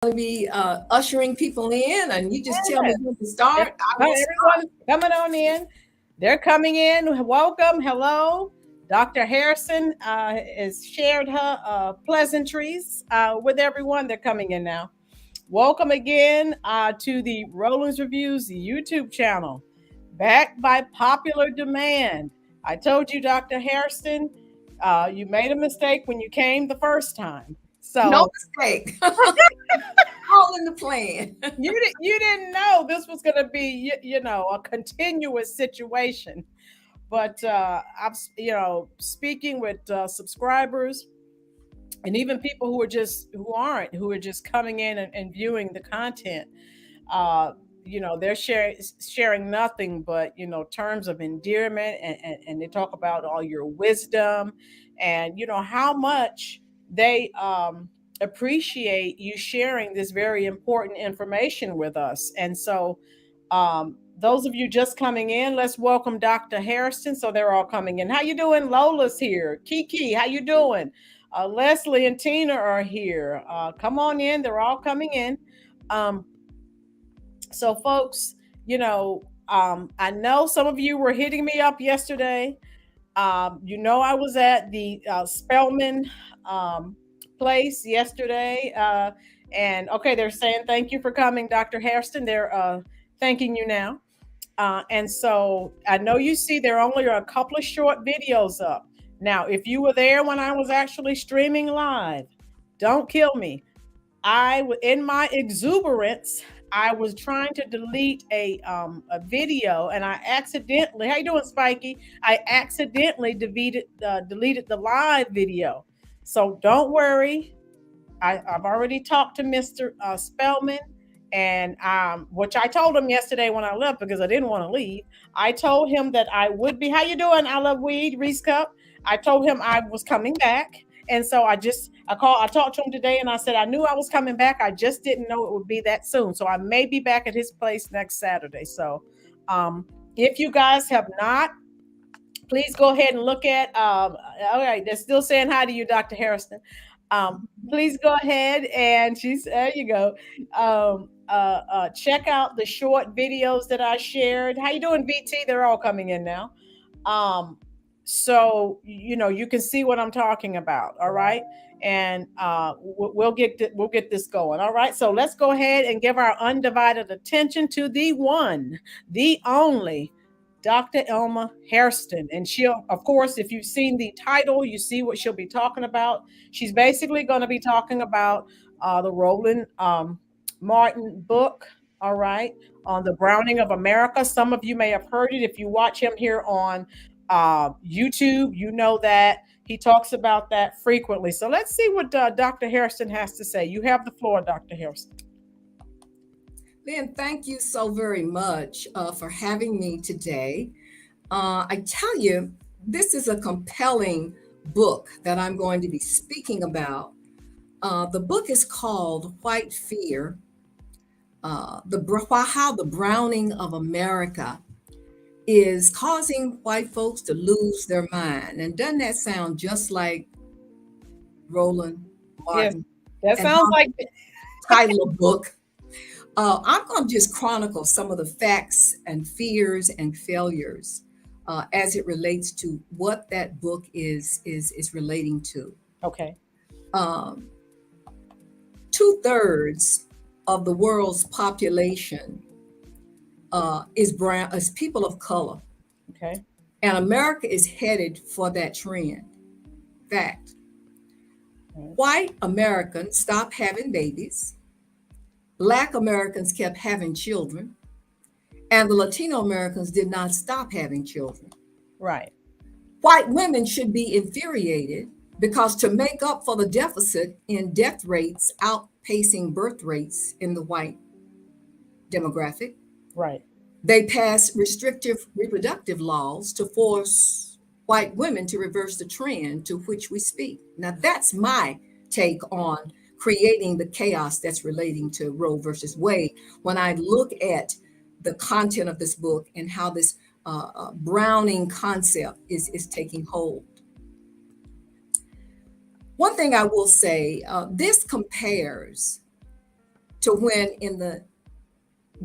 to be ushering people in, and you just tell me Yes. when to start. I will start. Everyone coming on in. They're coming in. Welcome. Hello. Dr. Harrison has shared her pleasantries with everyone. They're coming in now. Welcome again to the Roland's Reviews YouTube channel. Back by popular demand. I told you, Dr. Harrison, you made a mistake when you came the first time. No So mistake. All in the plan. you didn't know this was going to be a continuous situation. But I'm speaking with subscribers and even people who are just coming in and viewing the content. Uh, they're sharing nothing but terms of endearment, and they talk about all your wisdom, and how much they appreciate you sharing this very important information with us. And so those of you just coming in, let's welcome Dr. Hairston. So they're all coming in. How you doing? Lola's here. Kiki, how you doing? Leslie and Tina are here. Come on in. They're all coming in. Um, so, folks, I know some of you were hitting me up yesterday. I was at the Spelman place yesterday. And okay, they're saying thank you for coming, Dr. Hairston. They're thanking you now. And so I know you see there only are a couple of short videos up. Now, if you were there when I was actually streaming live, don't kill me. In my exuberance, I was trying to delete a video, and I accidentally. How you doing, Spiky? I accidentally deleted the live video. So don't worry. I've already talked to Mr. Spellman, and which I told him yesterday when I left because I didn't want to leave. I told him that I would be. How you doing? I love weed, Reese Cup. I told him I was coming back, and so I talked to him today, and I said I knew I was coming back. I just didn't know it would be that soon. So I may be back at his place next Saturday. So if you guys have not, please go ahead and look at. All right, they're still saying hi to you, Dr. Harrison. Please go ahead and there you go. Check out the short videos that I shared. How you doing, VT? They're all coming in now. So you can see what I'm talking about. All right, and we'll get this going. All right, so let's go ahead and give our undivided attention to the one, the only, Dr. Elma Hairston. And she'll, of course, if you've seen the title, you see what she'll be talking about. She's basically going to be talking about the Roland Martin book, all right, on the Browning of America. Some of you may have heard it. If you watch him here on YouTube, you know that he talks about that frequently. So let's see what Dr. Hairston has to say. You have the floor, Dr. Hairston. Lynn, thank you so very much for having me today. I tell you, this is a compelling book that I'm going to be speaking about. The book is called White Fear, how the Browning of America is causing white folks to lose their mind. And doesn't that sound just like Roland Martin? Yes, that sounds like the title of book. I'm going to just chronicle some of the facts and fears and failures as it relates to what that book is relating to. Okay. 2/3 of the world's population is people of color. Okay. And America is headed for that trend. Fact. White Americans stopped having babies. Black Americans kept having children, and the Latino Americans did not stop having children. Right. White women should be infuriated because to make up for the deficit in death rates outpacing birth rates in the white demographic, right, they passed restrictive reproductive laws to force white women to reverse the trend to which we speak. Now, that's my take on creating the chaos that's relating to Roe versus Wade. When I look at the content of this book and how this Browning concept is taking hold. One thing I will say, this compares to when in the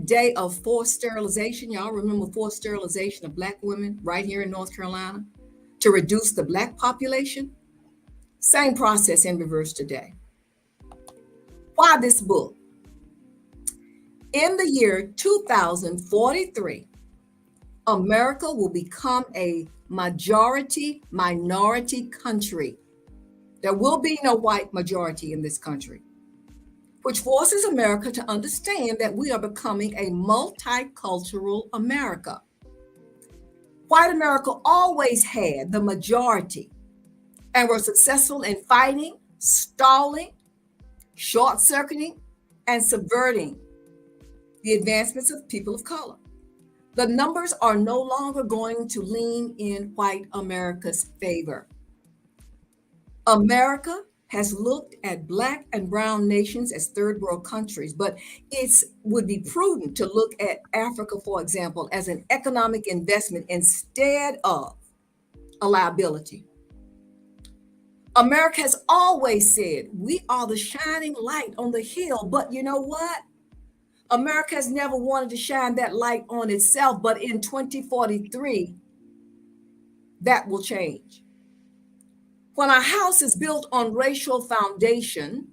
day of forced sterilization, y'all remember forced sterilization of Black women right here in North Carolina to reduce the Black population? Same process in reverse today. Why this book? In the year 2043, America will become a majority minority country. There will be no white majority in this country, which forces America to understand that we are becoming a multicultural America. White America always had the majority and were successful in fighting, stalling, short-circuiting, and subverting the advancements of people of color. The numbers are no longer going to lean in white America's favor. America has looked at Black and brown nations as third world countries, but it would be prudent to look at Africa, for example, as an economic investment instead of a liability. America has always said we are the shining light on the hill, but you know what? America has never wanted to shine that light on itself, but in 2043, that will change. When a house is built on racial foundation,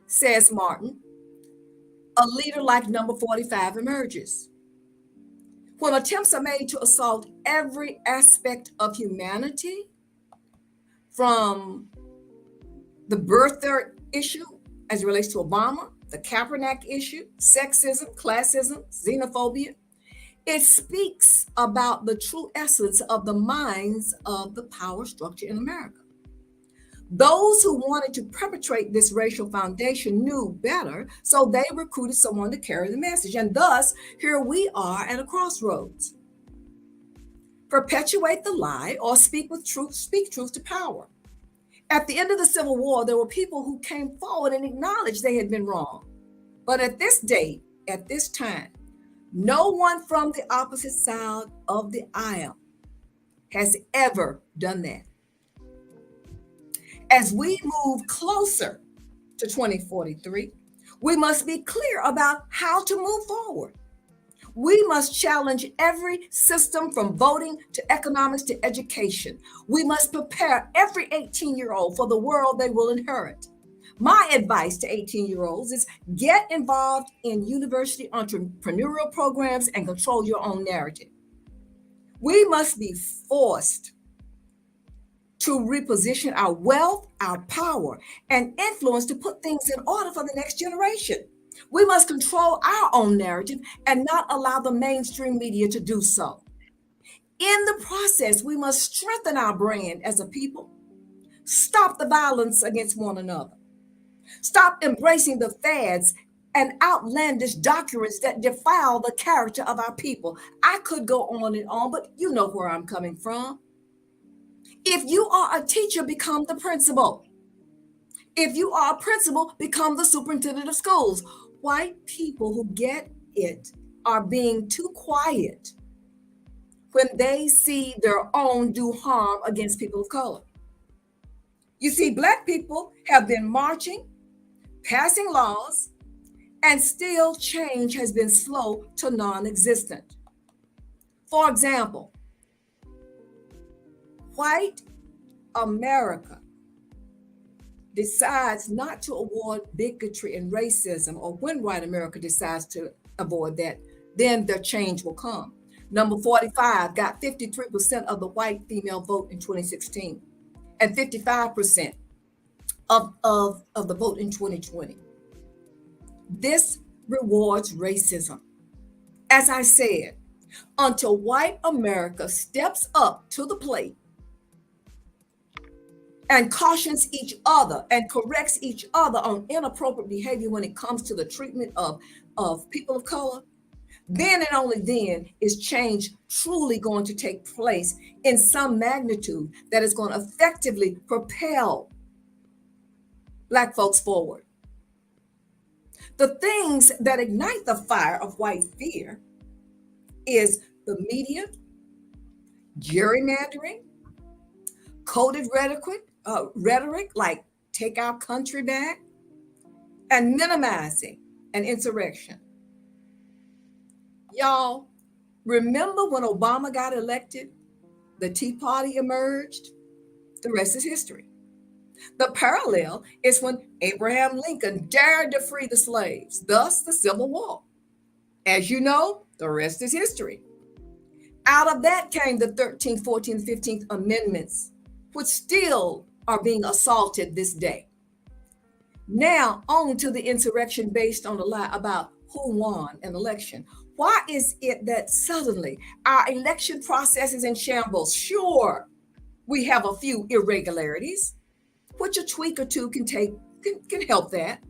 says Martin, a leader like number 45 emerges. When attempts are made to assault every aspect of humanity, from the birther issue as it relates to Obama, the Kaepernick issue, sexism, classism, xenophobia, it speaks about the true essence of the minds of the power structure in America. Those who wanted to perpetrate this racial foundation knew better, so they recruited someone to carry the message. And thus, here we are at a crossroads. Perpetuate the lie or speak with truth, speak truth to power. At the end of the Civil War, there were people who came forward and acknowledged they had been wrong. But at this date, at this time, no one from the opposite side of the aisle has ever done that. As we move closer to 2043, we must be clear about how to move forward. We must challenge every system from voting to economics to education. We must prepare every 18-year-old for the world they will inherit. My advice to 18-year-olds is get involved in university entrepreneurial programs and control your own narrative. We must be forced to reposition our wealth, our power, and influence to put things in order for the next generation. We must control our own narrative and not allow the mainstream media to do so. In the process, we must strengthen our brand as a people, stop the violence against one another, stop embracing the fads and outlandish doctrines that defile the character of our people. I could go on and on, but you know where I'm coming from. If you are a teacher, become the principal. If you are a principal, become the superintendent of schools. White people who get it are being too quiet when they see their own do harm against people of color. You see, Black people have been marching, passing laws, and still change has been slow to non-existent. For example, white America decides not to award bigotry and racism, or when white America decides to avoid that, then their change will come. Number 45 got 53% of the white female vote in 2016 and 55% of the vote in 2020. This rewards racism. As I said, until white America steps up to the plate and cautions each other and corrects each other on inappropriate behavior when it comes to the treatment of people of color, then and only then is change truly going to take place in some magnitude that is going to effectively propel Black folks forward. The things that ignite the fire of white fear is the media, gerrymandering, coded rhetoric like take our country back, and minimizing an insurrection. Y'all, remember when Obama got elected, the Tea Party emerged? The rest is history. The parallel is when Abraham Lincoln dared to free the slaves, thus the Civil War. As you know, the rest is history. Out of that came the 13th, 14th, 15th Amendments, which still are being assaulted this day. Now, on to the insurrection based on the lie about who won an election. Why is it that suddenly our election process is in shambles? Sure, we have a few irregularities, which a tweak or two can help that,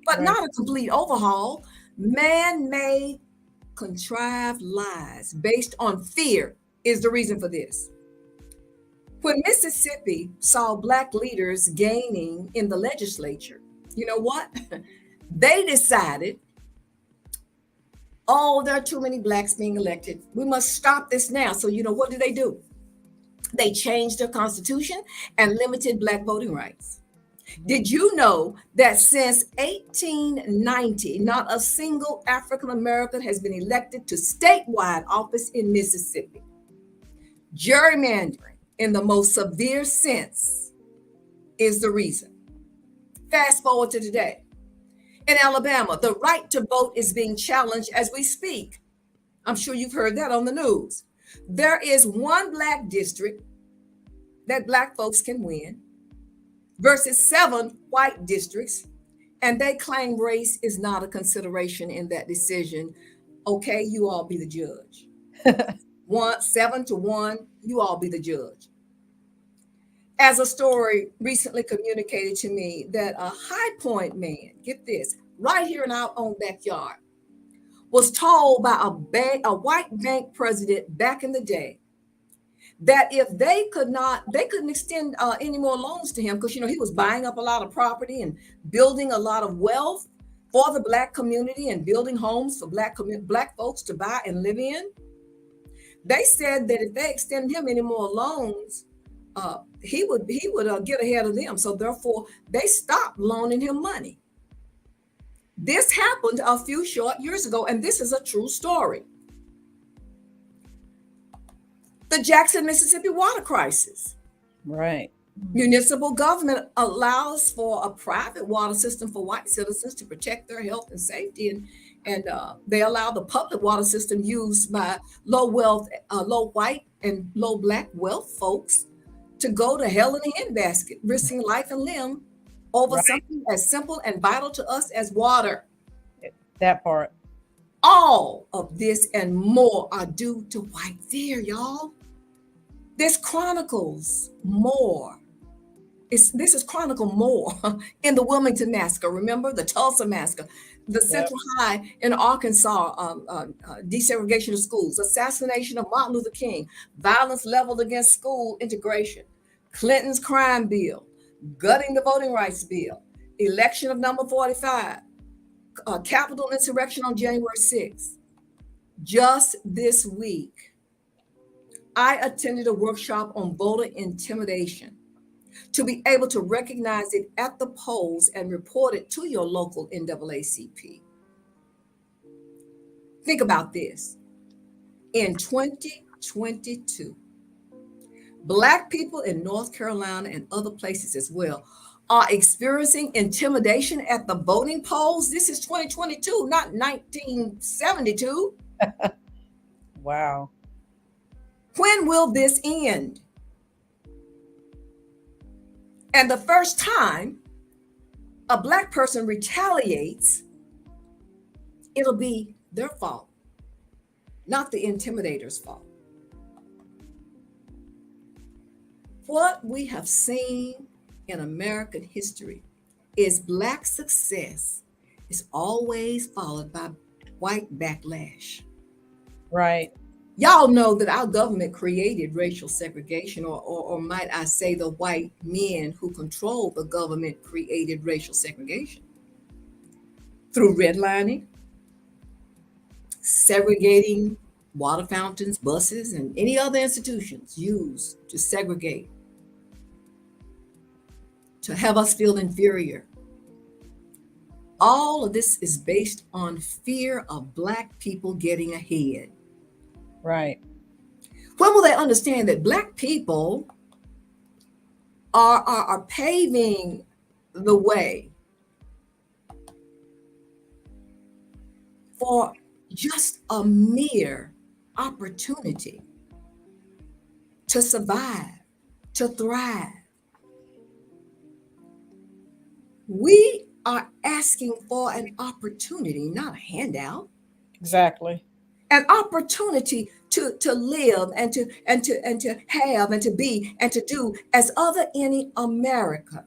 but Right. not a complete overhaul. Man-made, contrived lies based on fear is the reason for this. When Mississippi saw Black leaders gaining in the legislature, you know what? They decided, oh, there are too many Blacks being elected. We must stop this now. So, you know, what do? They changed their constitution and limited Black voting rights. Did you know that since 1890, not a single African American has been elected to statewide office in Mississippi? Gerrymandering, in the most severe sense, is the reason. Fast forward to today. In Alabama, the right to vote is being challenged as we speak. I'm sure you've heard that on the news. There is one Black district that Black folks can win versus 7 white districts, and they claim race is not a consideration in that decision. Okay, you all be the judge. 7-1, you all be the judge. As a story recently communicated to me that a High Point man, get this, right here in our own backyard, was told by a white bank president back in the day that if they couldn't extend any more loans to him because, you know, he was buying up a lot of property and building a lot of wealth for the Black community and building homes for Black folks to buy and live in. They said that if they extended him any more loans, he would get ahead of them. So therefore, they stopped loaning him money. This happened a few short years ago, and this is a true story. The Jackson, Mississippi water crisis. Right. Municipal government allows for a private water system for white citizens to protect their health and safety, and they allow the public water system used by low white and low Black wealth folks to go to hell in a handbasket, risking life and limb over something as simple and vital to us as water. That part. All of this and more are due to white fear, y'all. This chronicles more. This is chronicled more in the Wilmington Massacre. Remember the Tulsa Massacre, the Central High in Arkansas, desegregation of schools, assassination of Martin Luther King, violence leveled against school integration, Clinton's crime bill, gutting the voting rights bill, election of number 45, Capitol insurrection on January 6th. Just this week, I attended a workshop on voter intimidation to be able to recognize it at the polls and report it to your local NAACP. Think about this. In 2022, Black people in North Carolina and other places as well are experiencing intimidation at the voting polls. This is 2022, not 1972. Wow. When will this end? And the first time a Black person retaliates, it'll be their fault, not the intimidator's fault. What we have seen in American history is Black success is always followed by white backlash. Right. Y'all know that our government created racial segregation, or might I say the white men who control the government created racial segregation through redlining, segregating water fountains, buses, and any other institutions used to segregate, to have us feel inferior. all of this is based on fear of Black people getting ahead. Right. When will they understand that Black people are paving the way for just a mere opportunity to survive, to thrive? We are asking for an opportunity, not a handout. Exactly. An opportunity to live and to have and to be and to do as other any America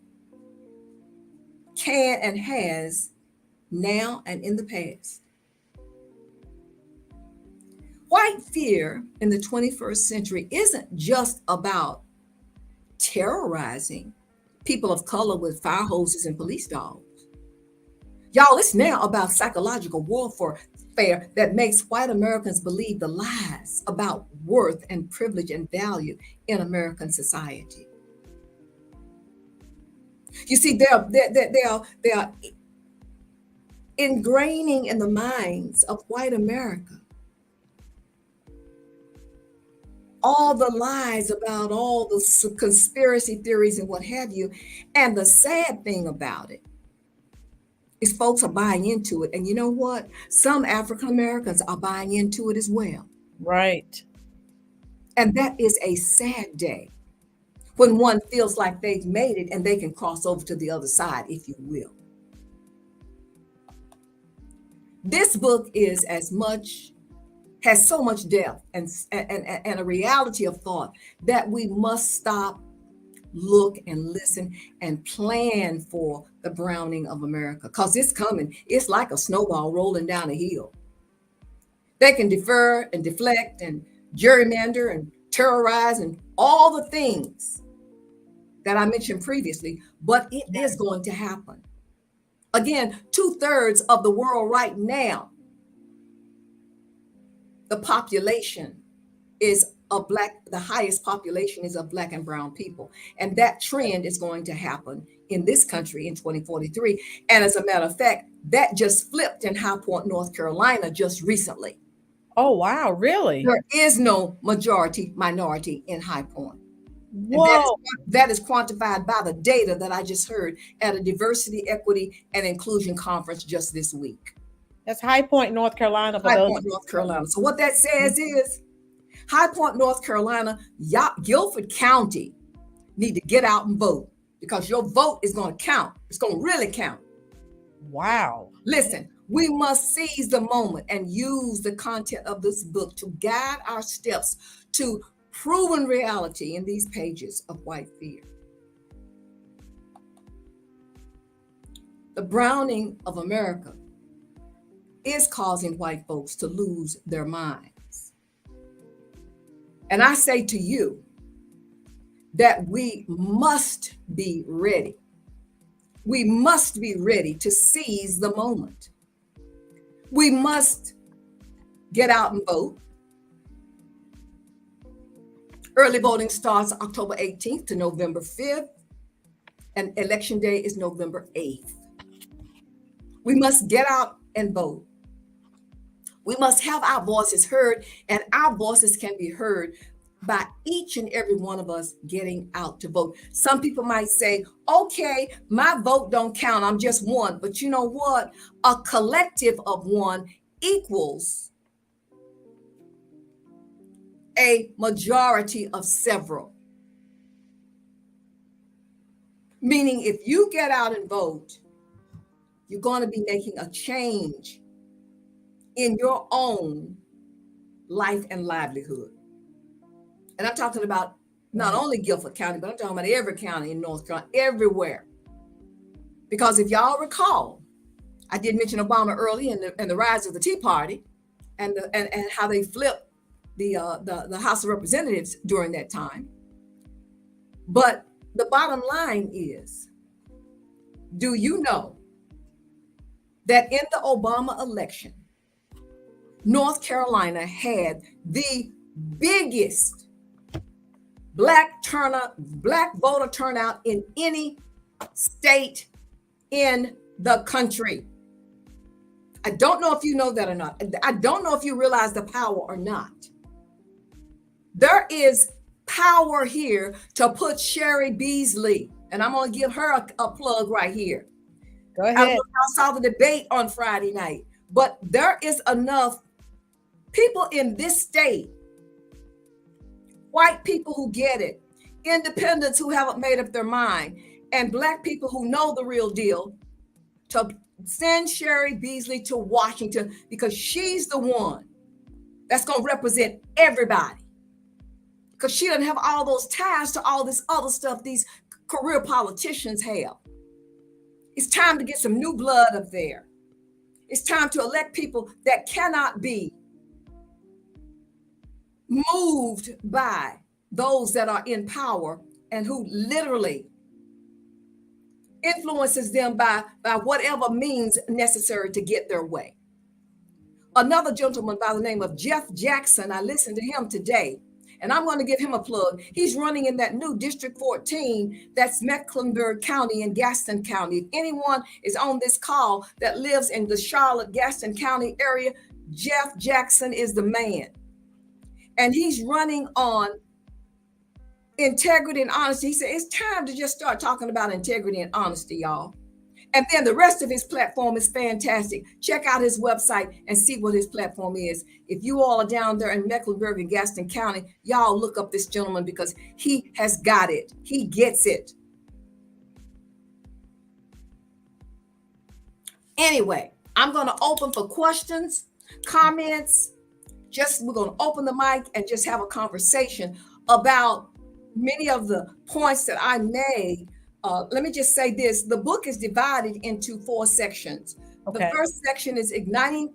can and has now and in the past. White fear in the 21st century isn't just about terrorizing people of color with fire hoses and police dogs. Y'all, it's now about psychological warfare that makes white Americans believe the lies about worth and privilege and value in American society. You see, they are ingraining in the minds of white America all the lies about all the conspiracy theories and what have you. And the sad thing about it is folks are buying into it. And you know what? Some African Americans are buying into it as well. Right. And that is a sad day when one feels like they've made it and they can cross over to the other side, if you will. This book has so much depth and a reality of thought that we must stop, look, and listen and plan for the browning of America, because it's coming. It's like a snowball rolling down a hill. They can defer and deflect and gerrymander and terrorize and all the things that I mentioned previously, but it is going to happen. Again, 2/3 of the world right now, the population is of Black, the highest population is of Black and brown people. And that trend is going to happen in this country in 2043. And as a matter of fact, that just flipped in High Point, North Carolina just recently. Oh, wow. Really? There is no minority in High Point. Whoa. That is quantified by the data that I just heard at a diversity, equity, and inclusion conference just this week. That's High Point, North Carolina. High Point, North Carolina. So what that says is High Point, North Carolina, Guilford County need to get out and vote, because your vote is going to count. It's going to really count. Wow. Listen, we must seize the moment and use the content of this book to guide our steps to proven reality in these pages of white fear. The browning of America is causing white folks to lose their minds. And I say to you that we must be ready. We must be ready to seize the moment. We must get out and vote. Early voting starts October 18th to November 5th, and election day is November 8th. We must get out and vote. We must have our voices heard, and our voices can be heard by each and every one of us getting out to vote. Some people might say, okay, my vote don't count, I'm just one. But you know what? A collective of one equals a majority of several. Meaning if you get out and vote, you're going to be making a change in your own life and livelihood. And I'm talking about not only Guilford County, but I'm talking about every county in North Carolina, everywhere. Because if y'all recall, I did mention Obama early in the rise of the Tea Party and how they flipped the House of Representatives during that time. But the bottom line is, do you know that in the Obama election, North Carolina had the biggest Black voter turnout in any state in the country? I don't know if you know that or not. I don't know if you realize the power or not. There is power here to put Sherry Beasley, and I'm going to give her a plug right here. Go ahead. I saw the debate on Friday night, but there is enough people in this state, white people who get it, independents who haven't made up their mind, and Black people who know the real deal, to send Sherry Beasley to Washington, because she's the one that's going to represent everybody. Because she doesn't have all those ties to all this other stuff these career politicians have. It's time to get some new blood up there. It's time to elect people that cannot be moved by those that are in power and who literally influences them by whatever means necessary to get their way. Another gentleman by the name of Jeff Jackson, I listened to him today, and I'm going to give him a plug. He's running in that new District 14, that's Mecklenburg County and Gaston County. If anyone is on this call that lives in the Charlotte, Gaston County area, Jeff Jackson is the man. And he's running on integrity and honesty. He said, it's time to just start talking about integrity and honesty, y'all. And then the rest of his platform is fantastic. Check out his website and see what his platform is. If you all are down there in Mecklenburg and Gaston County, y'all look up this gentleman, because he has got it. He gets it. Anyway, I'm going to open for questions, comments. We're going to open the mic and just have a conversation about many of the points that I made. Let me just say this. The book is divided into 4 sections. Okay. The first section is igniting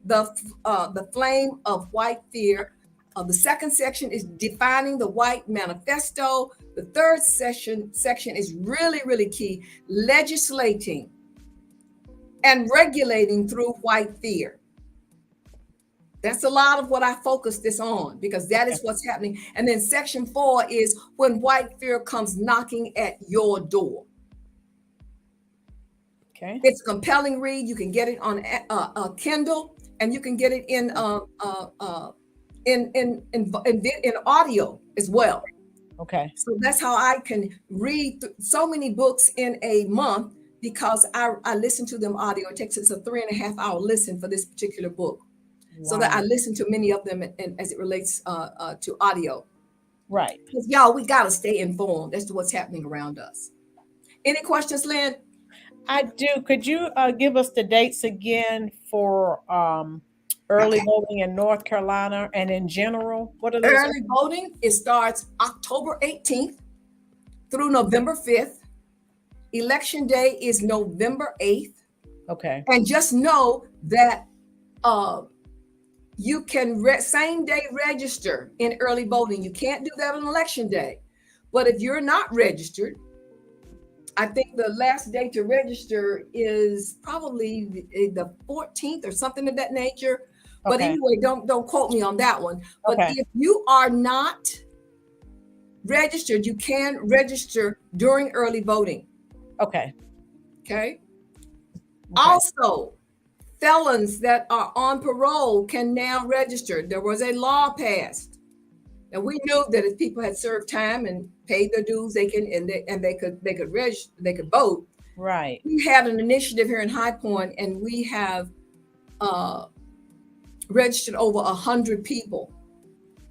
the flame of white fear. The second section is defining the white manifesto. The third section is really, really key, legislating and regulating through white fear. That's a lot of what I focus this on, because that is what's happening. And then section 4 is when white fear comes knocking at your door. Okay. It's a compelling read. You can get it on Kindle, and you can get it in audio as well. Okay. So that's how I can read so many books in a month, because I listen to them audio. It takes us a 3.5 hour listen for this particular book. Wow. So that I listen to many of them as it relates to audio. Right. Because y'all, we got to stay informed as to what's happening around us. Any questions, Lynn? I do. Could you give us the dates again for early voting in North Carolina and in general? What are those? Early voting, it starts October 18th through November 5th. Election day is November 8th. Okay. And just know that you can same day register in early voting. You can't do that on election day. But if you're not registered, I think the last day to register is probably the 14th or something of that nature. But anyway, don't quote me on that one. But if you are not registered, you can register during early voting. Okay. Also, felons that are on parole can now register. There was a law passed, and we knew that if people had served time and paid their dues, they could register, they could vote. Right. We had an initiative here in High Point, and we have registered over 100 people.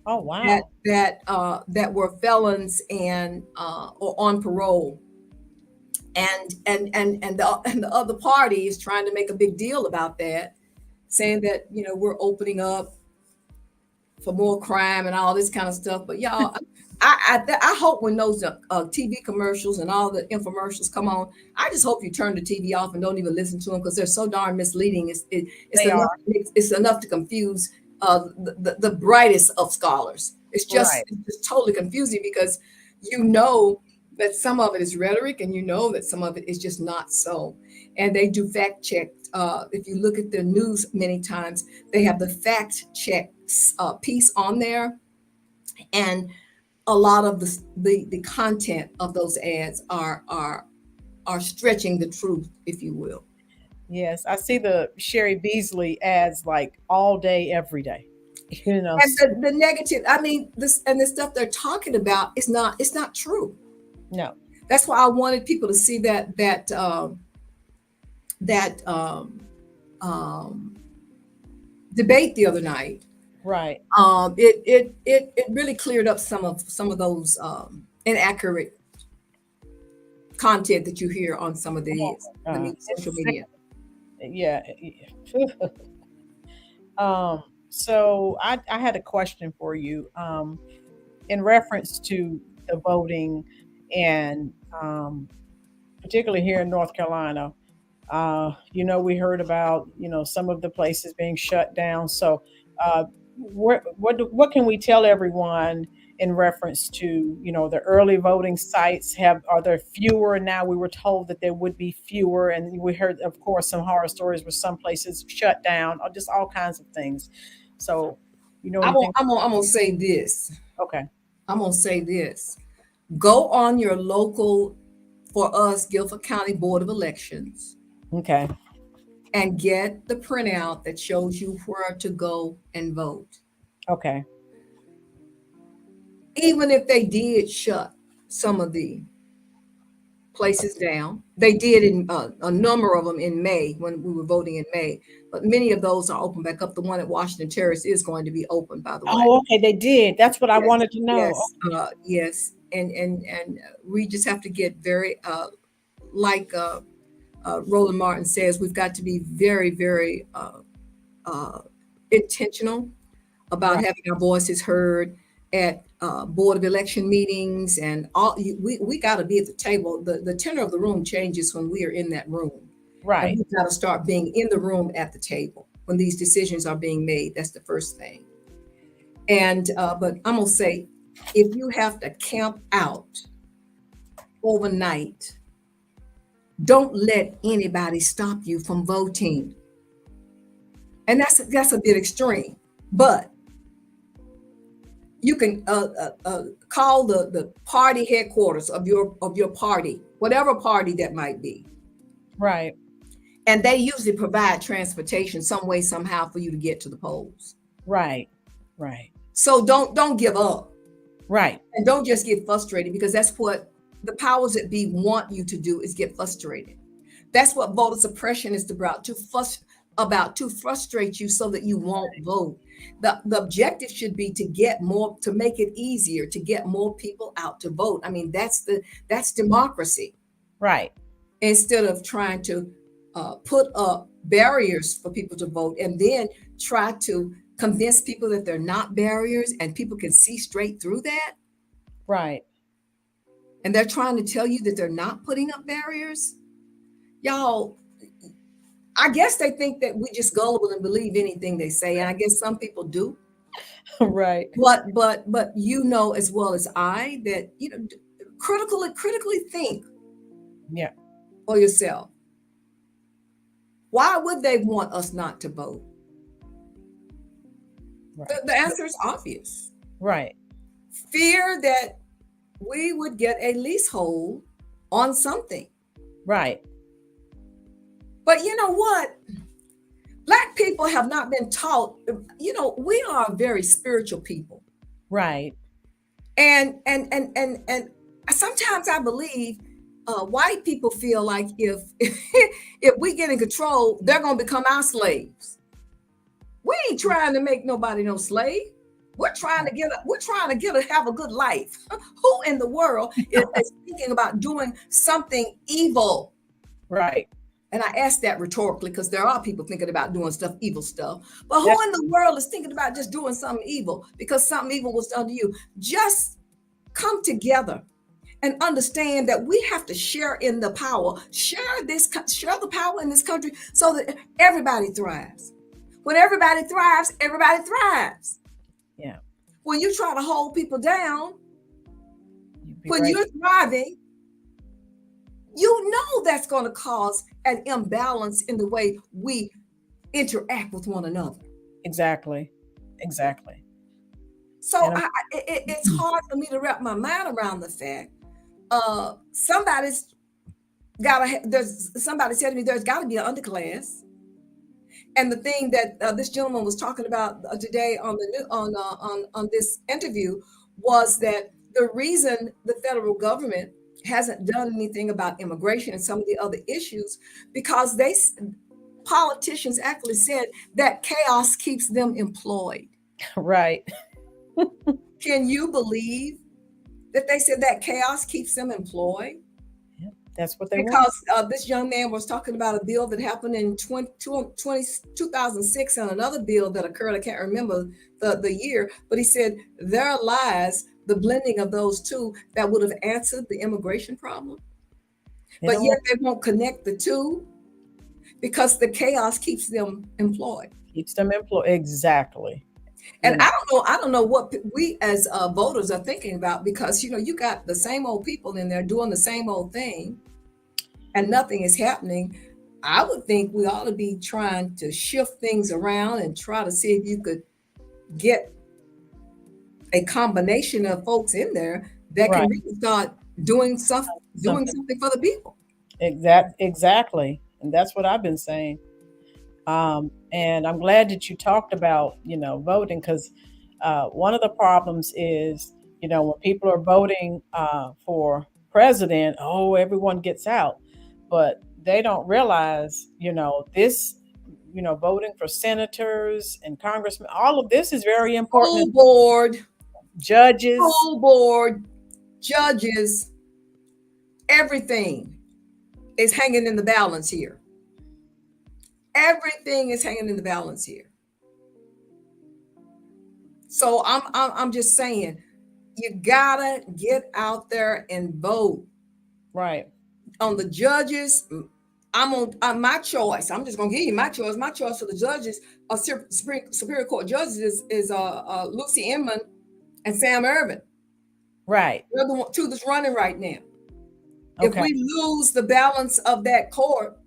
Oh wow! That were felons and or on parole. And the other party is trying to make a big deal about that, saying that, we're opening up for more crime and all this kind of stuff. But y'all, I hope when those TV commercials and all the infomercials come on, I just hope you turn the TV off and don't even listen to them, because they're so darn misleading. It's enough to confuse the brightest of scholars. It's just totally confusing, because that some of it is rhetoric, and that some of it is just not so. And they do fact check. If you look at the news, many times they have the fact check piece on there, and a lot of the content of those ads are stretching the truth, if you will. Yes, I see the Sherry Beasley ads like all day, every day. You know, And the negative, I mean, this and the stuff they're talking about is not, it's not true. no, That's why I wanted people to see that um, debate the other night. right. It really cleared up some of those inaccurate content that you hear on some of Oh the my God. social It's media. sickening. Yeah. So I had a question for you in reference to the voting and particularly here in North Carolina. We heard about some of the places being shut down. So, uh, what can we tell everyone in reference to the early voting sites? Are there fewer now? We were told that there would be fewer, and we heard, of course, some horror stories where some places shut down, or just all kinds of things. So, you know I'm gonna, anything? I'm gonna, I'm gonna say this. Okay, I'm gonna say this. Go on your local, for us, Guilford County Board of Elections, okay, and get the printout that shows you where to go and vote. okay, Even if they did shut some of the places down, they did in a number of them in May when we were voting in May. But many of those are open back up. The one at Washington Terrace is going to be open, by the way. oh, okay, they did. That's what I Yes, wanted to know. yes, yes. And we just have to get very like Roland Martin says, we've got to be very, very uh, intentional about Right, having our voices heard at board of election meetings, and all. We got to be at the table. The tenor of the room changes when we are in that room, and right, we've got to start being in the room at the table when these decisions are being made. That's the first thing. And but I'm gonna say, if you have to camp out overnight, don't let anybody stop you from voting. And that's a bit extreme, but you can call the party headquarters of your party, whatever party that might be, right, and they usually provide transportation some way somehow for you to get to the polls. right, right, So don't give up, right, and don't just get frustrated, because that's what the powers that be want you to do, is get frustrated. That's what voter suppression is about, to frustrate you so that you won't vote. The objective should be to get more, to make it easier, to get more people out to vote. I mean, that's democracy, right. instead of trying to put up barriers for people to vote, and then try to convince people that they're not barriers, and people can see straight through that. Right. And they're trying to tell you that they're not putting up barriers. Y'all, I guess they think that we just gullible and believe anything they say, and I guess some people do. Right. But you know as well as I that critically think Yeah. for yourself. Why would they want us not to vote? Right. The answer is obvious. Right. Fear that we would get a leasehold on something. Right. But you know what? Black people have not been taught, we are a very spiritual people. Right. And sometimes I believe white people feel like if if we get in control, they're gonna become our slaves. We ain't trying to make nobody no slave. We're trying to have a good life. Who in the world is thinking about doing something evil? Right. And I ask that rhetorically, because there are people thinking about doing evil stuff. But who That's in the world is thinking about just doing something evil because something evil was done to you? Just come together and understand that we have to share in the power, share the power in this country so that everybody thrives. When everybody thrives, everybody thrives. yeah. When you try to hold people down, when Right. you're thriving, you know that's going to cause an imbalance in the way we interact with one another. Exactly. Exactly. So it's hard for me to wrap my mind around the fact somebody's there's somebody said to me, there's got to be an underclass. And the thing that this gentleman was talking about today on this interview was that the reason the federal government hasn't done anything about immigration and some of the other issues, because politicians actually said that chaos keeps them employed. Right. Can you believe that they said that chaos keeps them employed? That's what they want. Because this young man was talking about a bill that happened in 2006 and another bill that occurred. I can't remember the year, but he said there lies the blending of those two that would have answered the immigration problem. But yet they won't connect the two because the chaos keeps them employed. Exactly. And I don't know what we as voters are thinking about, because you got the same old people in there doing the same old thing and nothing is happening. I would think we ought to be trying to shift things around and try to see if you could get a combination of folks in there that can really start doing something for the people. Exactly. And that's what I've been saying. And I'm glad that you talked about, voting, because one of the problems is, when people are voting for president, everyone gets out, but they don't realize, this, voting for senators and congressmen, all of this is very important. School board, judges, everything is hanging in the balance here. Everything is hanging in the balance here. So I'm just saying, you gotta get out there and vote. Right. On the judges, I'm on my choice. I'm just gonna give you my choice. My choice for the judges, Superior Court judges is Lucy Inman and Sam Ervin. Right. They're the two that's running right now. Okay. If we lose the balance of that court,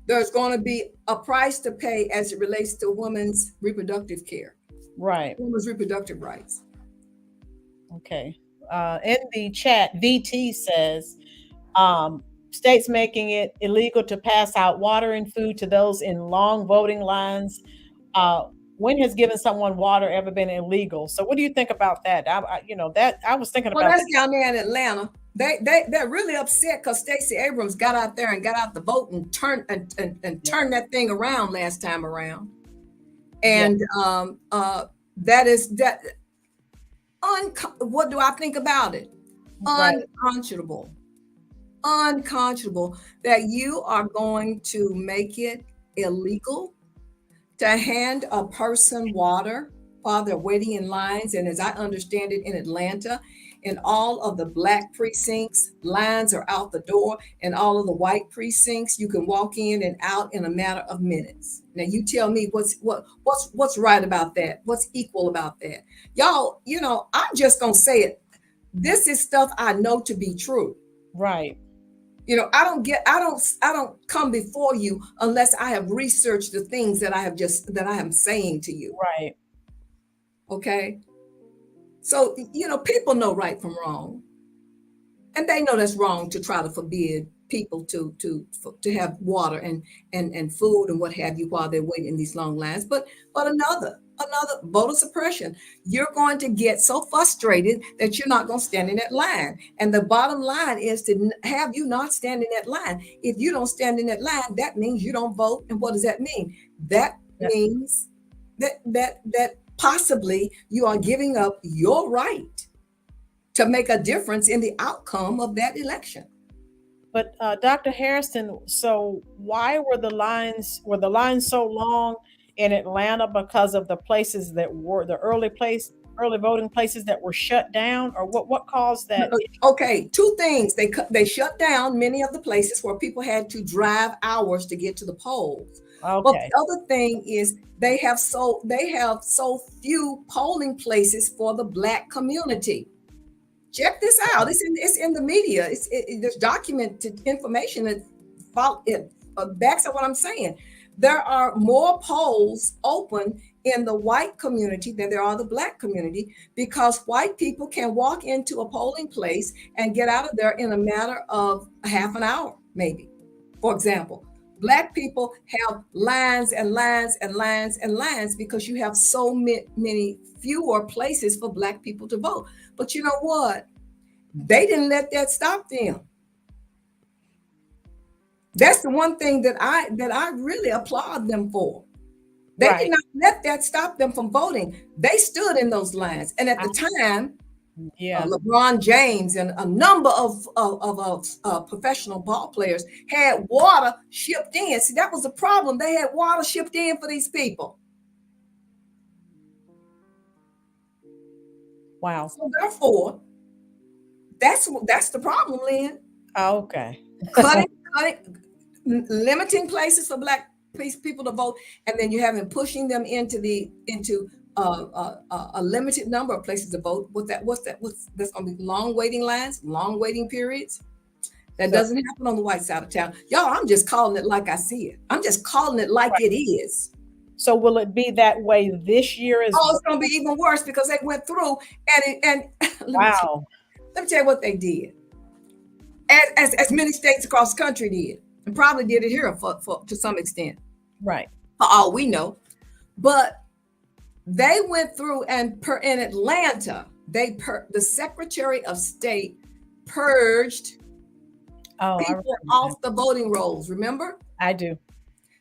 there's going to be a price to pay as it relates to women's reproductive care. Right. Women's reproductive rights. Okay. In the chat, VT says, states making it illegal to pass out water and food to those in long voting lines. When has giving someone water ever been illegal? So what do you think about that? I was thinking about that's down there in Atlanta. They're really upset because Stacey Abrams got out there and got out the vote and turned that thing around last time around. And that is that. What do I think about it? Unconscionable that you are going to make it illegal to hand a person water while they're waiting in lines. And as I understand it, in Atlanta, in all of the Black precincts, lines are out the door. In all of the white precincts, you can walk in and out in a matter of minutes. Now you tell me what's right about that? What's equal about that? Y'all, I'm just gonna say it. This is stuff I know to be true. Right. I don't come before you unless I have researched the things that I am saying to you. Right. Okay. So, people know right from wrong, and they know that's wrong to try to forbid people to have water and food and what have you while they're waiting in these long lines. But another voter suppression. You're going to get so frustrated that you're not going to stand in that line. And the bottom line is to have you not stand in that line. If you don't stand in that line, that means you don't vote. And what does that mean? That means that possibly you are giving up your right to make a difference in the outcome of that election. But Dr. Hairston, so why were the lines so long in Atlanta? Because of the places that were the early voting places that were shut down, or what caused that? Okay, two things. They shut down many of the places where people had to drive hours to get to the polls. Okay. But the other thing is they have so few polling places for the Black community. Check this out. It's in the media. There's documented information that backs up what I'm saying. There are more polls open in the white community than there are the black community, because white people can walk into a polling place and get out of there in a matter of half an hour, maybe. For example, black people have lines and lines and lines and lines because you have so many fewer places for black people to vote. But you know what? They didn't let that stop them. That's the one thing that I really applaud them for. They did not let that stop them from voting. They stood in those lines. And at the time, LeBron James and a number of professional ball players had water shipped in. See, that was the problem. They had water shipped in for these people. Wow. So therefore, that's the problem, Lynn. Okay. Cutting, limiting places for black people to vote, and then you have them pushing them into a limited number of places to vote. What's that's going to be long waiting lines, long waiting periods. That doesn't happen on the white side of town, y'all. I'm just calling it like I see it. I'm just calling it like it is. So will it be that way this year as well? It's going to be even worse because they went through and wow. Let me tell you what they did. As many states across the country did, and probably did it here to some extent. Right. For all we know. But they went through and in Atlanta, the Secretary of State purged people off the voting rolls. Remember? I do.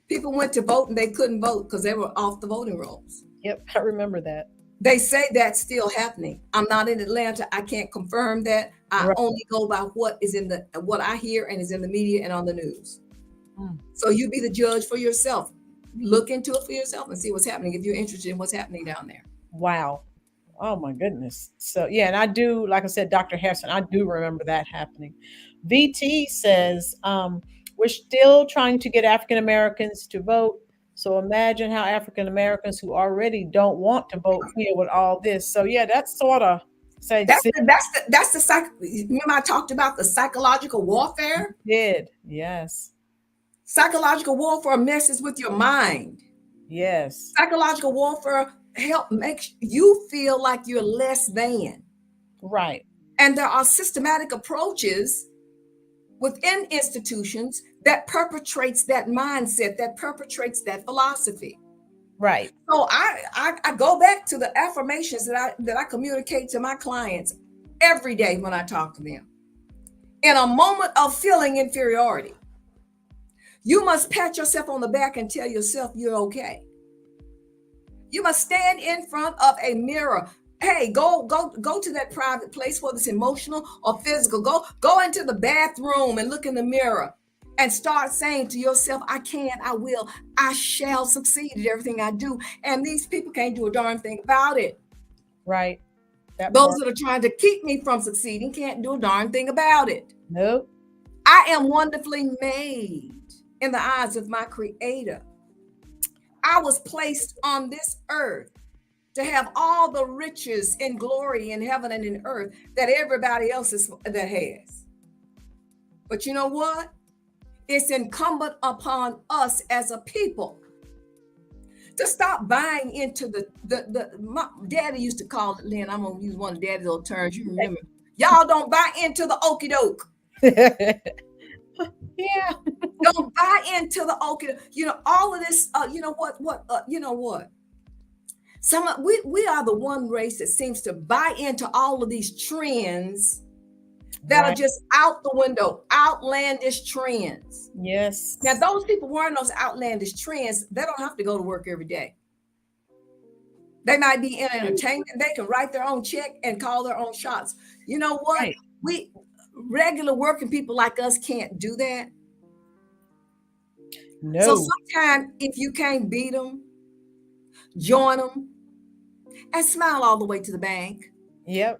People went to vote and they couldn't vote because they were off the voting rolls. Yep, I remember that. They say that's still happening. I'm not in Atlanta. I can't confirm that. I only go by what I hear and is in the media and on the news. So you be the judge for yourself. Look into it for yourself and see what's happening if you're interested in what's happening down there. Wow. Oh my goodness. So yeah, and I do, like I said, Dr. Hairston, I do remember that happening. VT says, we're still trying to get African Americans to vote. So imagine how African Americans who already don't want to vote feel with all this. So yeah, that's sort of say that's the remember I talked about the psychological warfare? You did. Yes. Psychological warfare messes with your mind. Yes. Psychological warfare makes you feel like you're less than. Right. And there are systematic approaches within institutions that perpetrates that mindset, that perpetrates that philosophy. Right. So I go back to the affirmations that I communicate to my clients every day when I talk to them. In a moment of feeling inferiority, you must pat yourself on the back and tell yourself you're okay. You must stand in front of a mirror. Hey, go to that private place, whether it's emotional or physical. Go into the bathroom and look in the mirror and start saying to yourself, I can, I will, I shall succeed at everything I do. And these people can't do a darn thing about it. Right. Those that are trying to keep me from succeeding can't do a darn thing about it. Nope. I am wonderfully made in the eyes of my Creator. I was placed on this earth to have all the riches and glory in heaven and in earth that everybody else that has. But you know what? It's incumbent upon us as a people to stop buying into my daddy used to call it, Lynn, I'm gonna use one of daddy's old terms, you remember. Y'all don't buy into the okie doke. Yeah. Don't buy into the okie doke. You know, all of this, you know what, we are the one race that seems to buy into all of these trends that are just out the window, outlandish trends. Yes. Now, those people wearing those outlandish trends, they don't have to go to work every day. They might be in entertainment. They can write their own check and call their own shots. You know what? Right. We regular working people like us can't do that. No. So sometimes if you can't beat them, join them and smile all the way to the bank. Yep.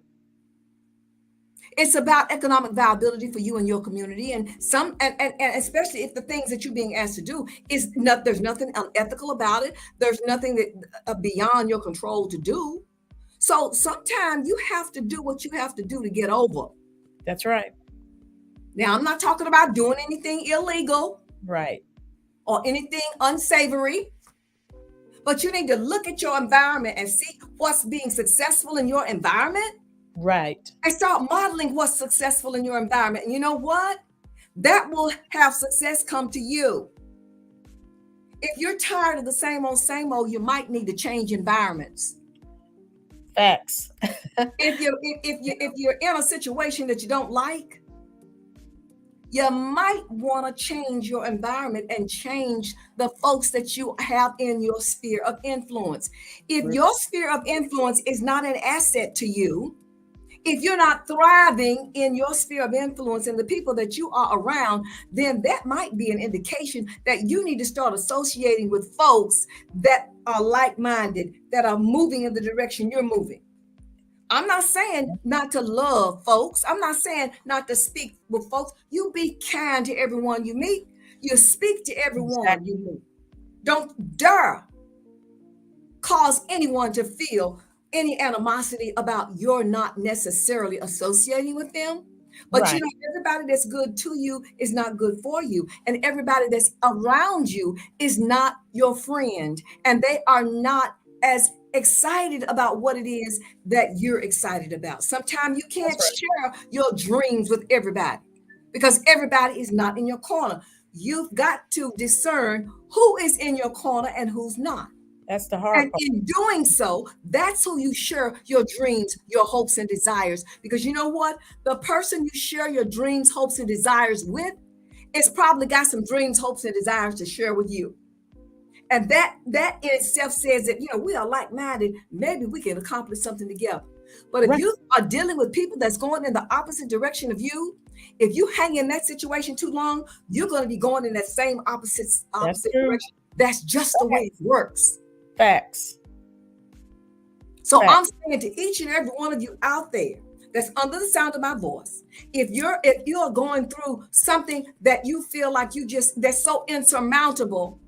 It's about economic viability for you and your community, and especially if the things that you're being asked to do there's nothing unethical about it. There's nothing that beyond your control to do. So sometimes you have to do what you have to do to get over. That's right. Now, I'm not talking about doing anything illegal. Right. or anything unsavory. But you need to look at your environment and see what's being successful in your environment. Right. And start modeling what's successful in your environment. And you know what? That will have success come to you. If you're tired of the same old, you might need to change environments. Facts. If you're in a situation that you don't like, you might want to change your environment and change the folks that you have in your sphere of influence. If your sphere of influence is not an asset to you, if you're not thriving in your sphere of influence and the people that you are around, then that might be an indication that you need to start associating with folks that are like-minded, that are moving in the direction you're moving. I'm not saying not to love folks. I'm not saying not to speak with folks. You be kind to everyone you meet. You speak to everyone you meet. Don't dare cause anyone to feel any animosity about you're not necessarily associating with them. But you know, everybody that's good to you is not good for you. And everybody that's around you is not your friend. And they are not as excited about what it is that you're excited about. Sometimes you can't share your dreams with everybody because everybody is not in your corner. You've got to discern who is in your corner and who's not. That's the hard part. In doing so, that's who you share your dreams, your hopes and desires. Because you know what? The person you share your dreams, hopes and desires with is probably got some dreams, hopes and desires to share with you. And that in itself says that, you know, we are like-minded. Maybe we can accomplish something together. But if you are dealing with people that's going in the opposite direction of you, if you hang in that situation too long, you're going to be going in that same opposite direction. That's just the way it works. Facts. So I'm saying to each and every one of you out there that's under the sound of my voice, if you're going through something that you feel like that's so insurmountable,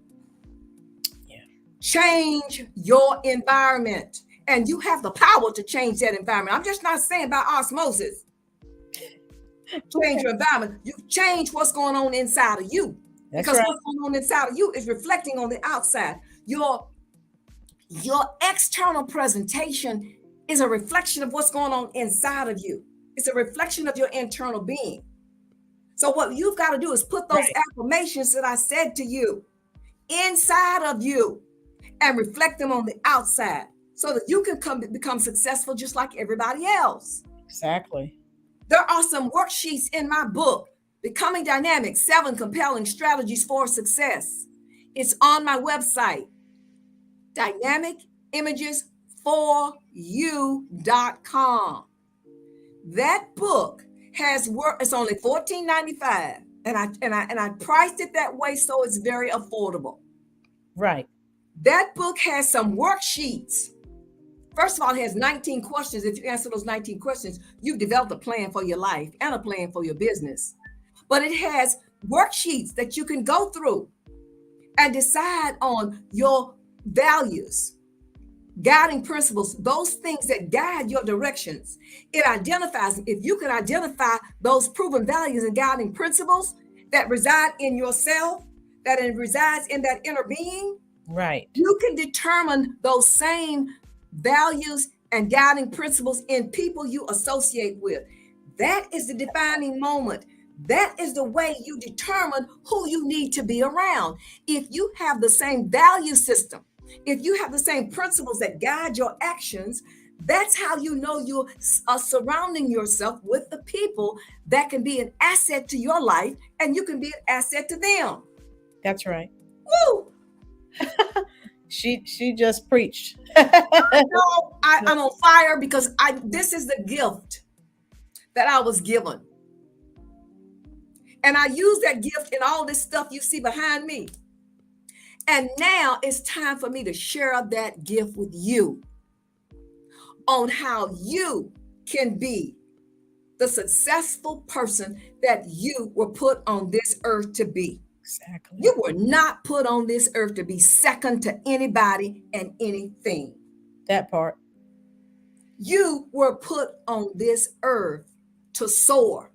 change your environment. And you have the power to change that environment. I'm just not saying by osmosis. Change your environment. You change what's going on inside of you. Because what's going on inside of you is reflecting on the outside. Your external presentation is a reflection of what's going on inside of you. It's a reflection of your internal being. So what you've got to do is put those affirmations that I said to you inside of you and reflect them on the outside so that you can become successful just like everybody else. Exactly. There are some worksheets in my book, Becoming Dynamic, 7 Compelling Strategies for Success. It's on my website, dynamicimagesforyou.com. That book has it's only $14.95, and I priced it that way so it's very affordable. Right. That book has some worksheets. First of all, it has 19 questions. If you answer those 19 questions, you've developed a plan for your life and a plan for your business. But it has worksheets that you can go through and decide on your values, guiding principles, those things that guide your directions. It identifies, if you can identify those proven values and guiding principles that reside in yourself, that it resides in that inner being, right? You can determine those same values and guiding principles in people you associate with. That is the defining moment. That is the way you determine who you need to be around. If you have the same value system, if you have the same principles that guide your actions, that's how you know you are surrounding yourself with the people that can be an asset to your life and you can be an asset to them. That's right. Woo! She just preached. I'm on fire because this is the gift that I was given. And I use that gift in all this stuff you see behind me. And now it's time for me to share that gift with you on how you can be the successful person that you were put on this earth to be. Exactly. You were not put on this earth to be second to anybody and anything. That part. You were put on this earth to soar.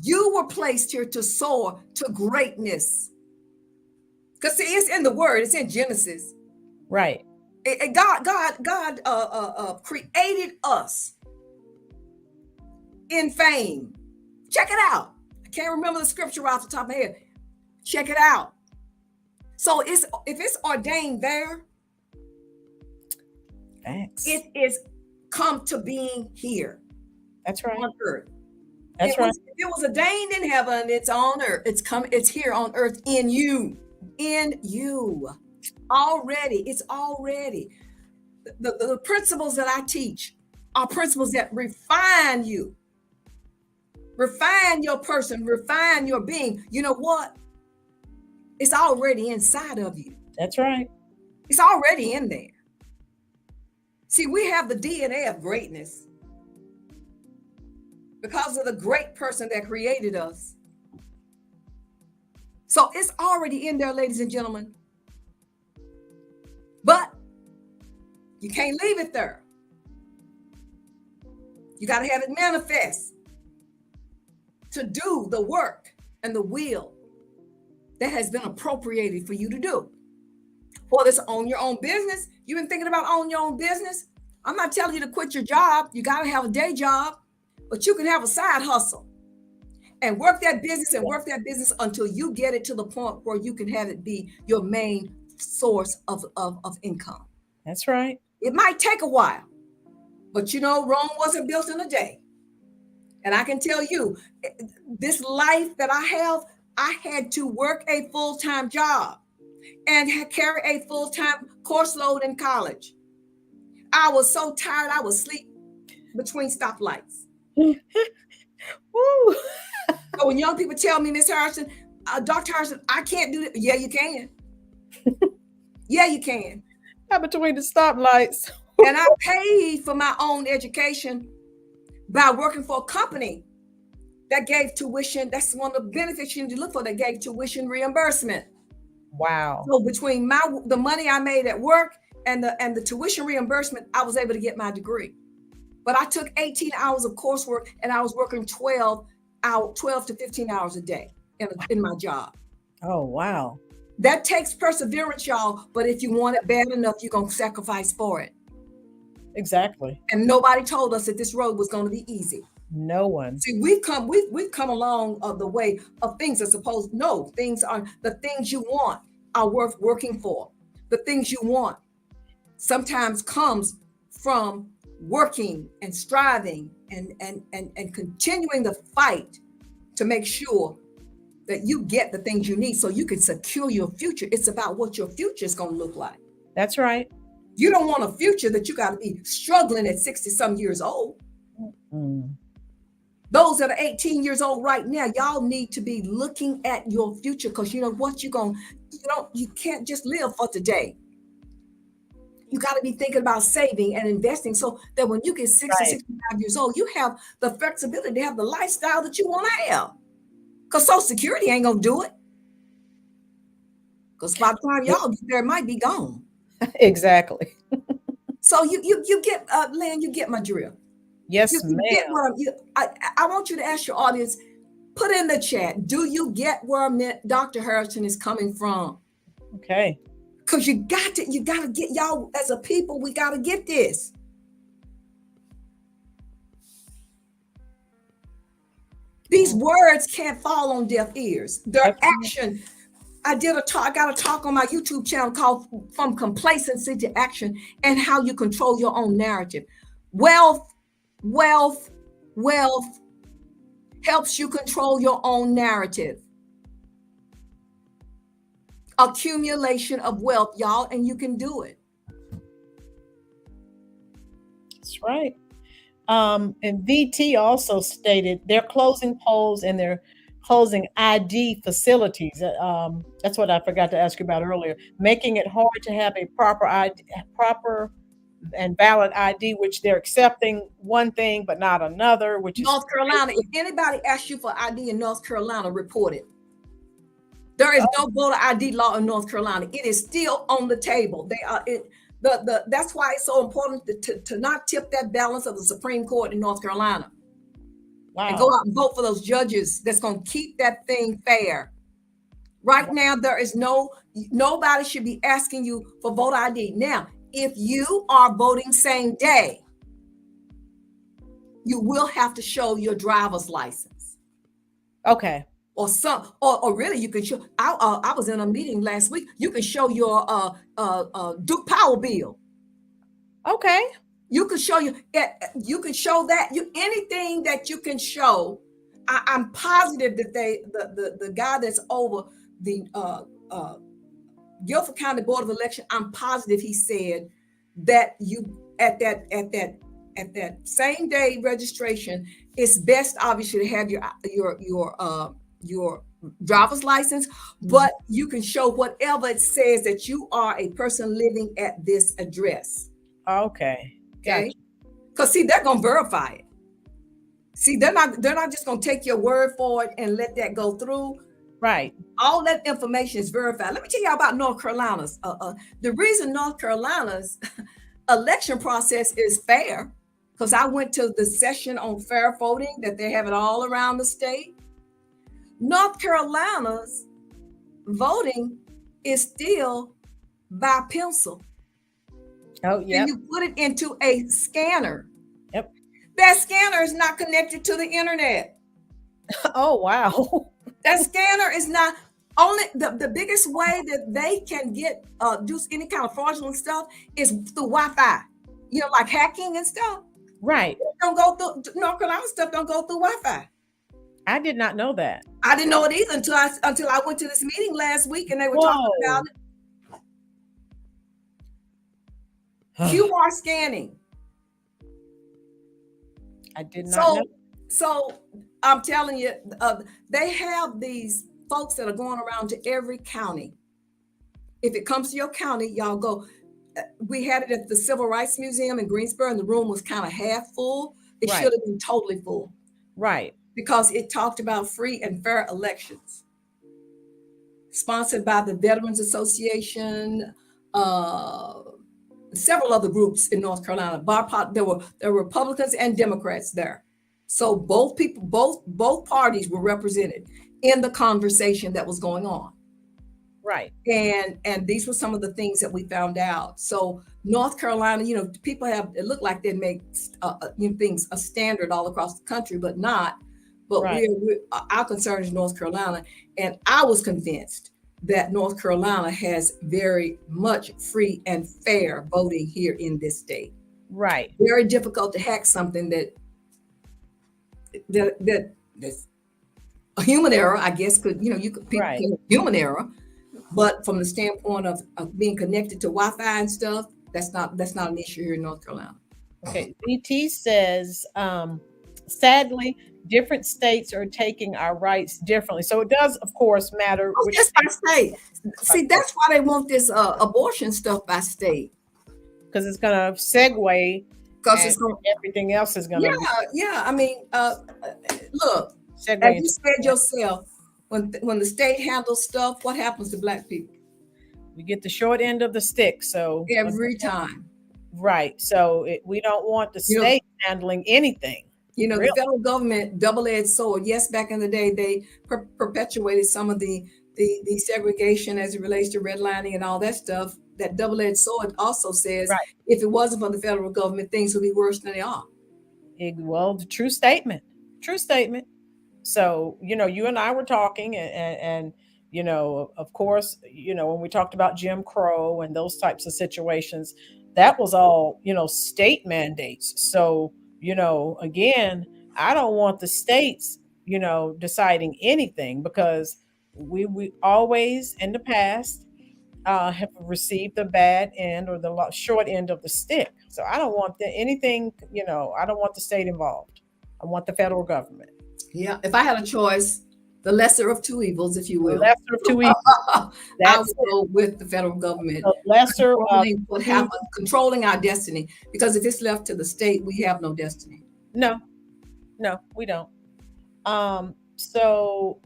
You were placed here to soar to greatness. Because see, it's in the word, it's in Genesis. Right. God created us in fame. Check it out. I can't remember the scripture off the top of my head. Check it out. So if it's ordained there, thanks. It is come to being here. That's right. On earth. That's right. If it was ordained in heaven, it's on earth. It's here on earth in you. In you. Already. It's already. The principles that I teach are principles that refine you. Refine your person, refine your being. You know what? It's already inside of you. That's right. It's already in there. See, we have the DNA of greatness because of the great person that created us. So it's already in there, ladies and gentlemen. But you can't leave it there. You got to have it manifest to do the work and the will that has been appropriated for you to do. Whether it's own your own business, you've been thinking about owning your own business. I'm not telling you to quit your job. You got to have a day job, but you can have a side hustle and work that business until you get it to the point where you can have it be your main source of income. That's right. It might take a while, but you know, Rome wasn't built in a day. And I can tell you, this life that I have, I had to work a full-time job and carry a full-time course load in college. I was so tired, I would sleep between stoplights. Woo. So when young people tell me, Miss Hairston, Dr. Hairston, I can't do it. Yeah, you can. Yeah, you can. Not between the stoplights. And I paid for my own education by working for a company that gave tuition. That's one of the benefits you need to look for, that gave tuition reimbursement. Wow. So between the money I made at work and the tuition reimbursement, I was able to get my degree. But I took 18 hours of coursework and I was working 12 to 15 hours a day in my job. Oh, wow. That takes perseverance, y'all. But if you want it bad enough, you're going to sacrifice for it. Exactly. And nobody told us that this road was going to be easy. No one. See, we've come along the way of things that the things you want are worth working for. The things you want sometimes comes from working and striving and continuing the fight to make sure that you get the things you need so you can secure your future. It's about what your future is going to look like. That's right. You don't want a future that you got to be struggling at 60 some years old. Mm. Those that are 18 years old right now, y'all need to be looking at your future, because you know what, you can't just live for today. You got to be thinking about saving and investing so that when you get 60, 65 years old, you have the flexibility to have the lifestyle that you want to have. Because Social Security ain't going to do it. Because by the time y'all get there, it might be gone. Exactly. So you get, Lynn, you get my drill. Yes, you ma'am. Get what I want you to ask your audience, put in the chat, do you get where Dr. Hairston is coming from? Okay. Because you got to get, y'all as a people, we got to get this. These words can't fall on deaf ears. Their action. I got a talk on my YouTube channel called From Complacency to Action, and how you control your own narrative. Wealth helps you control your own narrative. Accumulation of wealth, y'all, and you can do it. That's right. And VT also stated they're closing polls and they're closing ID facilities. That's what I forgot to ask you about earlier. Making it hard to have a proper and valid ID, which they're accepting one thing but not another, which is North Carolina. If anybody asks you for ID in North Carolina, report it. There is no voter ID law in North Carolina. It is still on the table. That's why it's so important to not tip that balance of the Supreme Court in North Carolina. Wow. And go out and vote for those judges that's going to keep that thing fair. Right now, there is nobody should be asking you for voter ID. Now, if you are voting same day, you will have to show your driver's license. Okay. Or really, you can show. I was in a meeting last week. You can show your Duke Power bill. Okay. You can show you can show that anything that you can show. I'm positive that the guy that's over the Guilford County Board of Election, I'm positive he said that you at that same day registration, it's best obviously to have your driver's license, but you can show whatever it says that you are a person living at this address. Okay. Okay. Because see, they're gonna verify it. See, they're not just gonna take your word for it and let that go through. Right. All that information is verified. Let me tell you about North Carolina's. The reason North Carolina's election process is fair, because I went to the session on fair voting that they have it all around the state. North Carolina's voting is still by pencil. Oh, yeah. And you put it into a scanner. Yep. That scanner is not connected to the internet. Oh, wow. That scanner is not only the biggest way that they can get do any kind of fraudulent stuff is through Wi-Fi. You know, like hacking and stuff. Right. Don't go through North Carolina stuff. Don't go through Wi-Fi. I did not know that. I didn't know it either until I went to this meeting last week and they were talking about it. QR scanning. I did not know. So I'm telling you, they have these folks that are going around to every county. If it comes to your county, y'all go. We had it at the Civil Rights Museum in Greensboro, and the room was kind of half full. It should have been totally full. Right. Because it talked about free and fair elections. Sponsored by the Veterans Association, several other groups in North Carolina. There were Republicans and Democrats there. So both parties were represented in the conversation that was going on. Right. And these were some of the things that we found out. So North Carolina, you know, people it looked like they make things a standard all across the country, but not. But our concern is North Carolina. And I was convinced that North Carolina has very much free and fair voting here in this state. Right. Very difficult to hack something that's a human error, I guess, human error. But from the standpoint of being connected to Wi-Fi and stuff, that's not an issue here in North Carolina. Okay. BT says, sadly, different states are taking our rights differently. So it does, of course, matter. Oh, just by state. See, that's why they want this abortion stuff by state. Because it's going to segue. Because everything else is going to. Yeah. I mean, look, segue as you said yourself, when the state handles stuff, what happens to Black people? We get the short end of the stick. So every time. Right. So we don't want the state handling anything. You know, the federal government, double-edged sword. Yes, back in the day, they perpetuated some of the segregation as it relates to redlining and all that stuff. That double-edged sword also says, if it wasn't for the federal government, things would be worse than they are. Well, the true statement. So, you know, you and I were talking and you know, of course, you know, when we talked about Jim Crow and those types of situations, that was all, you know, state mandates. So, you know, again, I don't want the states, you know, deciding anything, because we always in the past have received the bad end or the short end of the stick. So I don't want anything, you know, I don't want the state involved. I want the federal government. Yeah. If I had a choice, the lesser of two evils, if you will. The lesser of two evils. I would go with the federal government. The lesser controlling what happens, controlling our destiny. Because if it's left to the state, we have no destiny. No, we don't. So.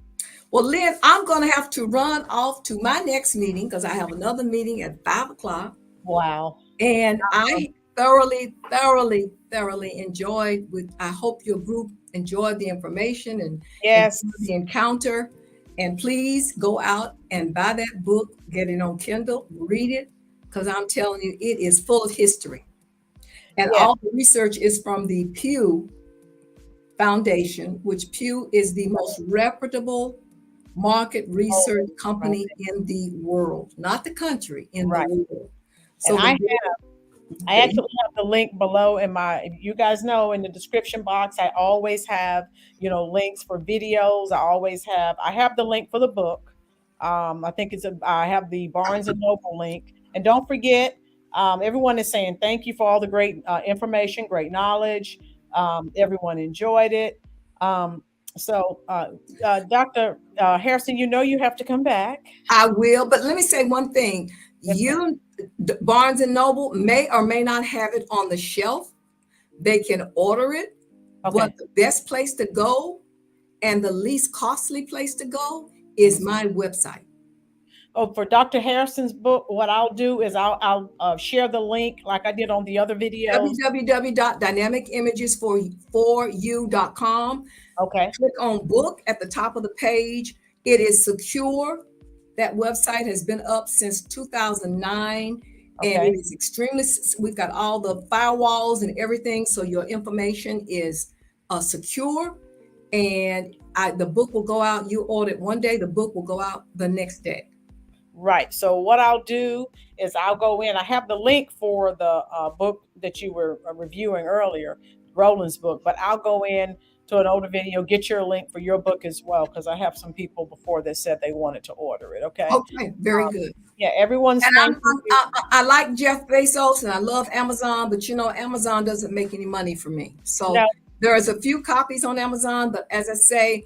Well, Lynn, I'm going to have to run off to my next meeting because I have another meeting at 5:00. Wow. And I thoroughly enjoyed I hope your group enjoyed the information and yes, the encounter. And please go out and buy that book, get it on Kindle, read it, because I'm telling you, it is full of history. And Yeah. all the research is from the Pew Foundation, which Pew is the most reputable market research Right. company in the world, not the country, in the Right. world. And So the, I actually have the link below in my, if you guys know, in the description box, I always have, links for videos. I have the link for the book. I think I have the Barnes and Noble link. And don't forget, everyone is saying thank you for all the great information, great knowledge. Everyone enjoyed it. Dr. Harrison, you have to come back. I will, but let me say one thing. Yes, ma'am. Barnes and Noble may or may not have it on the shelf. They can order it, Okay. but the best place to go and the least costly place to go is my website. Oh, for Dr. Harrison's book, what I'll do is I'll share the link like I did on the other videos. www.dynamicimages4you.com. Okay. Click on book at the top of the page. It is secure. That website has been up since 2009, and Okay. it is extremely, we've got all the firewalls and everything, so your information is secure. And the book will go out. You order it one day, the book will go out the next day. Right. So what I'll do is I'll go in. I have the link for the book that you were reviewing earlier, Roland's book, but I'll go in to an older video, get your link for your book as well, because I have some people before that said they wanted to order it. Okay. Okay, very good. Yeah, everyone's. And I like Jeff Bezos and I love Amazon, but Amazon doesn't make any money for me. So No. there's a few copies on Amazon, but as I say,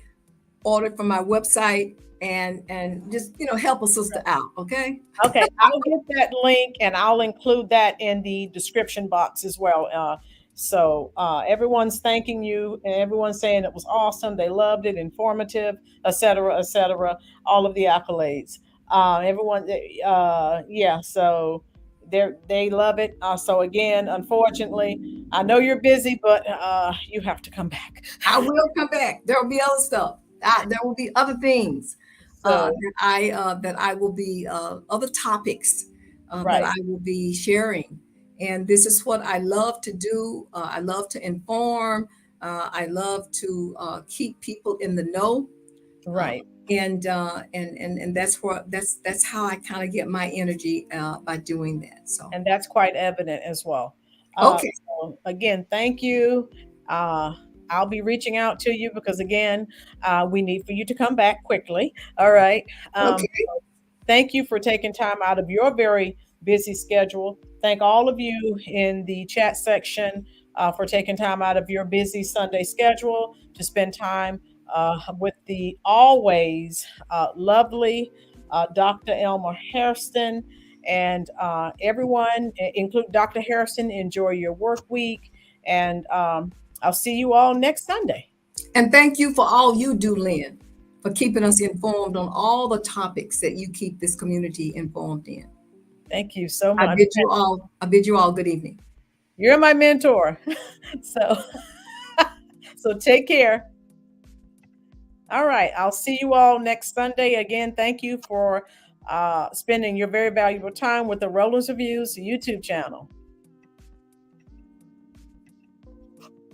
order from my website and just help a sister out. Okay. Okay, I'll get that link and I'll include that in the description box as well. Everyone's thanking you and everyone's saying it was awesome. They loved it, informative, etc., etc. All of the accolades. Everyone, yeah. So they love it. So again, unfortunately, I know you're busy, but you have to come back. I will come back. There will be other stuff. There will be other things So, that I will be other topics right. that I will be sharing. And this is what I love to do. I love to inform. I love to keep people in the know. Right. And that's how I kind of get my energy by doing that. So And that's quite evident as well. okay. So again, thank you. I'll be reaching out to you because again, we need for you to come back quickly. All right. Okay. Thank you for taking time out of your very busy schedule. Thank all of you in the chat section for taking time out of your busy Sunday schedule to spend time with the always lovely Dr. Elma Hairston. And everyone, include Dr. Harrison, enjoy your work week. And I'll see you all next Sunday. And thank you for all you do, Lynn, for keeping us informed on all the topics that you keep this community informed in. Thank you so much. I bid you all good evening. You're my mentor. So take care. All right. I'll see you all next Sunday. Again, thank you for spending your very valuable time with the Roland's Reviews YouTube channel.